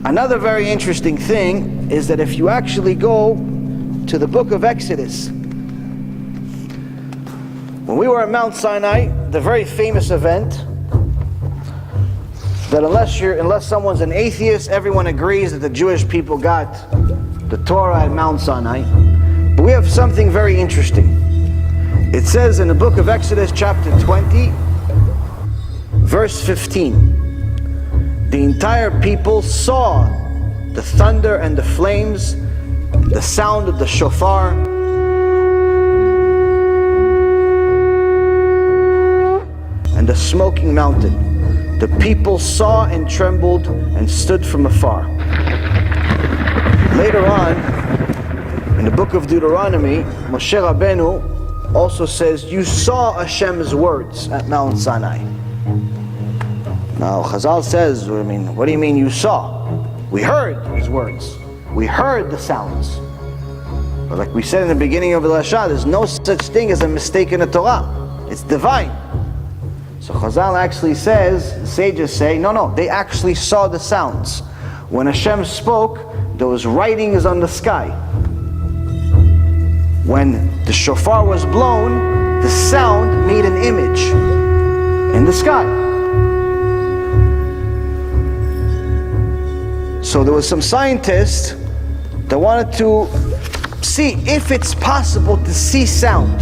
Another very interesting thing is that if you actually go to the book of Exodus, when we were at Mount Sinai, the very famous event that unless someone's an atheist, everyone agrees that the Jewish people got the Torah at Mount Sinai. But we have something very interesting. It says in the book of Exodus chapter 20, verse 15, the entire people saw the thunder and the flames, the sound of the shofar, and the smoking mountain. The people saw and trembled and stood from afar. Later on, in the book of Deuteronomy, Moshe Rabbeinu also says, you saw Hashem's words at Mount Sinai. Now Chazal says, what do you mean you saw? We heard his words. We heard the sounds. But like we said in the beginning of the Lashah, there's no such thing as a mistake in the Torah. It's divine. So Chazal actually says, the sages say, no, they actually saw the sounds. When Hashem spoke, there was writings on the sky. When the shofar was blown, the sound made an image in the sky. So there was some scientists that wanted to see if it's possible to see sound.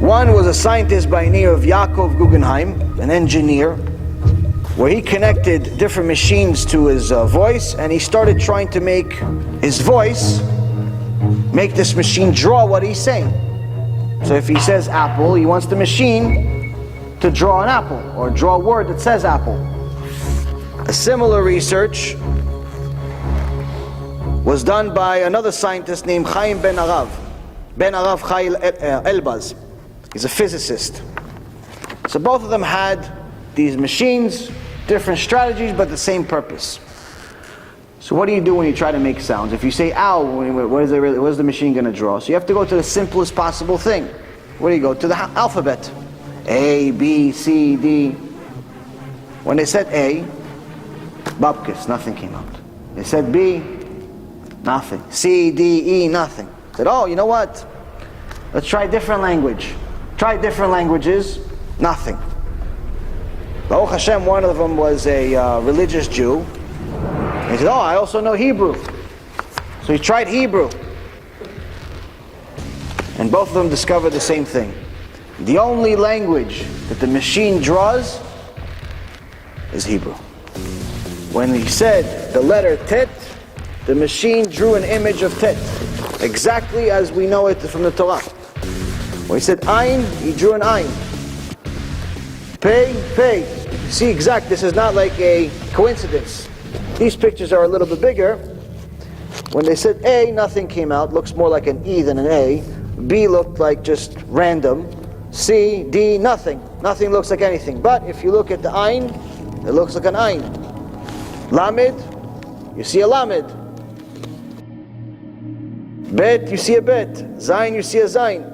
One was a scientist by the name of Yaakov Guggenheim, an engineer, where he connected different machines to his voice, and he started trying to make his voice make this machine draw what he's saying. So if he says apple, he wants the machine to draw an apple, or draw a word that says apple. A similar research was done by another scientist named Chaim Ben Arav Chai Elbaz. He's a physicist. So both of them had these machines, different strategies, but the same purpose. So what do you do when you try to make sounds? If you say ow, what is the machine going to draw? So you have to go to the simplest possible thing. Where do you go? To the alphabet. A, B, C, D. When they said A, babkis, nothing came out. They said B, nothing. C, D, E, nothing. Said, oh, you know what? Let's try a different language. Tried different languages, nothing. Baruch Hashem, one of them was a religious Jew. He said, oh, I also know Hebrew. So he tried Hebrew. And both of them discovered the same thing. The only language that the machine draws is Hebrew. When he said the letter Tet, the machine drew an image of Tet, exactly as we know it from the Torah. When he said Ayin, he drew an Ayin. Pei. See, exact. This is not like a coincidence. These pictures are a little bit bigger. When they said A, nothing came out. Looks more like an E than an A. B looked like just random. C, D, nothing. Nothing looks like anything. But if you look at the Ayin, it looks like an Ayin. Lamed, you see a Lamed. Bet, you see a Bet. Zayin, you see a Zayin.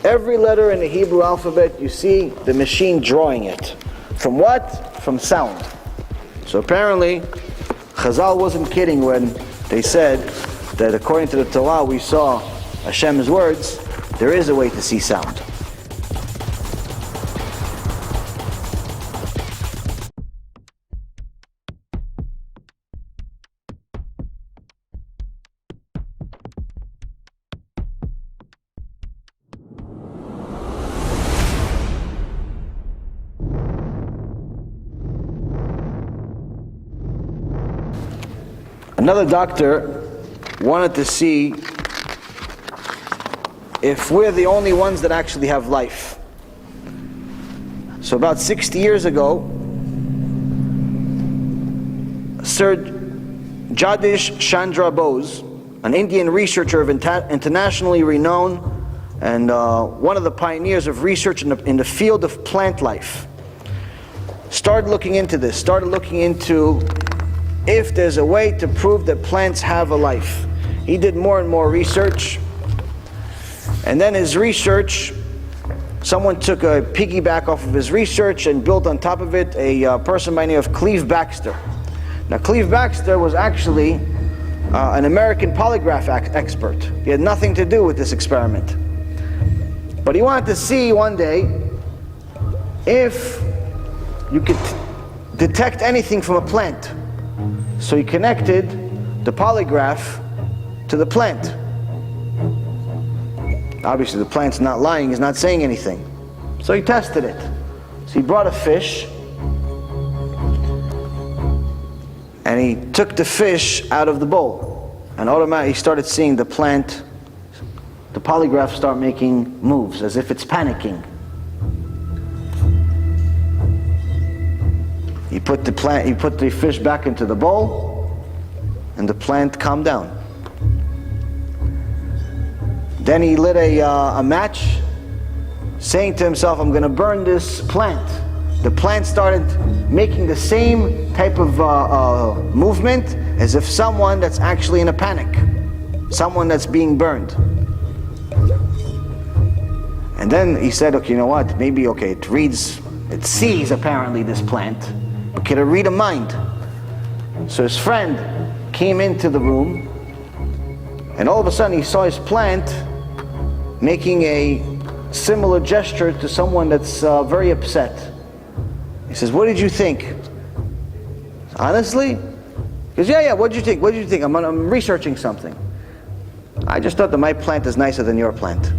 Every letter in the Hebrew alphabet, you see the machine drawing it. From what? From sound. So apparently, Chazal wasn't kidding when they said that according to the Torah we saw Hashem's words, there is a way to see sound. Another doctor wanted to see if we're the only ones that actually have life. So about 60 years ago, Sir Jagdish Chandra Bose, an Indian researcher of internationally renowned and one of the pioneers of research in the field of plant life, started looking into this, started looking into if there's a way to prove that plants have a life. He did more and more research, and then his research someone took a piggyback off of his research and built on top of it a person by the name of Cleve Baxter. Now, Cleve Baxter was actually an American polygraph expert. He had nothing to do with this experiment. But he wanted to see one day if you could detect anything from a plant. So he connected the polygraph to the plant. Obviously the plant's not lying, he's not saying anything. So he tested it. So he brought a fish and he took the fish out of the bowl. And automatically he started seeing the plant, the polygraph start making moves as if it's panicking. He put the fish back into the bowl and the plant calmed down. Then he lit a match, saying to himself, I'm going to burn this plant. The plant started making the same type of movement as if someone that's actually in a panic, someone that's being burned. And then he said, okay, you know what, maybe, okay, it sees apparently this plant, but can it read a mind? So his friend came into the room, and all of a sudden he saw his plant making a similar gesture to someone that's very upset. He says, what did you think? Honestly? He goes, yeah, what did you think? What did you think? I'm researching something. I just thought that my plant is nicer than your plant.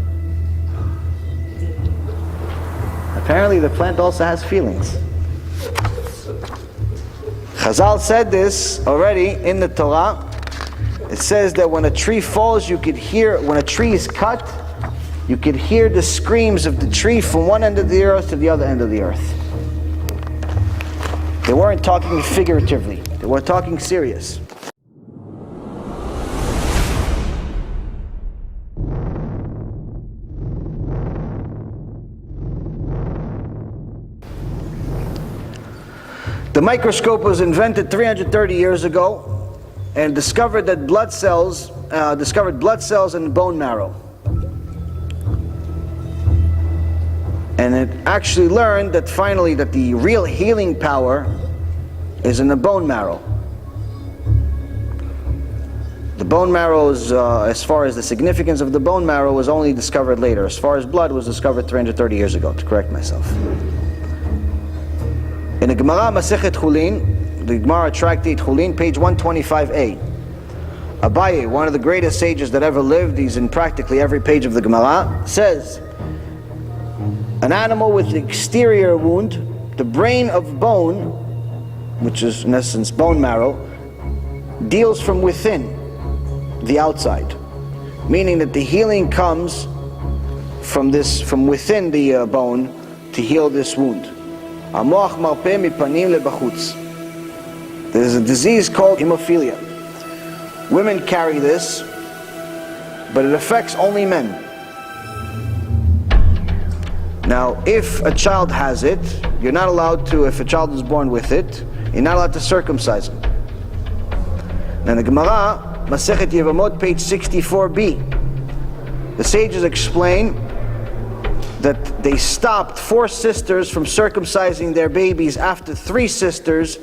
Apparently the plant also has feelings. Chazal said this already in the Torah. It says that when a tree falls, you could hear, when a tree is cut, you could hear the screams of the tree from one end of the earth to the other end of the earth. They weren't talking figuratively, they were talking serious. The microscope was invented 330 years ago and discovered that blood cells in bone marrow. And it actually learned that finally that the real healing power is in the bone marrow. The bone marrow is, as far as the significance of the bone marrow, was only discovered later. As far as blood was discovered 330 years ago, to correct myself. In the Gemara Masechet Chulin, the Gemara Tractate Chulin, page 125a, Abaye, one of the greatest sages that ever lived, he's in practically every page of the Gemara, says, an animal with the exterior wound, the brain of bone, which is in essence bone marrow, deals from within, the outside. Meaning that the healing comes from within the bone to heal this wound. There's a disease called hemophilia. Women carry this, but it affects only men. Now, if a child has it, you're not allowed to, if a child is born with it, you're not allowed to circumcise him. Now, in the Gemara, Masechet Yevamot, page 64b, the sages explain that they stopped 4 sisters from circumcising their babies after 3 sisters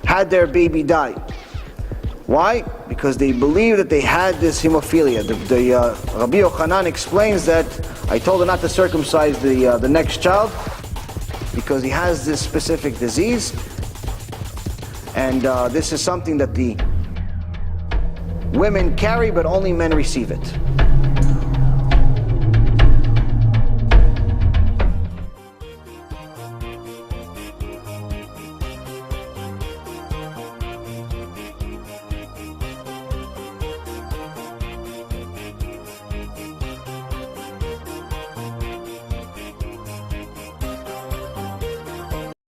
had their baby die. Why? Because they believed that they had this hemophilia. Rabbi Yochanan explains that I told her not to circumcise the next child because he has this specific disease, and this is something that the women carry but only men receive it.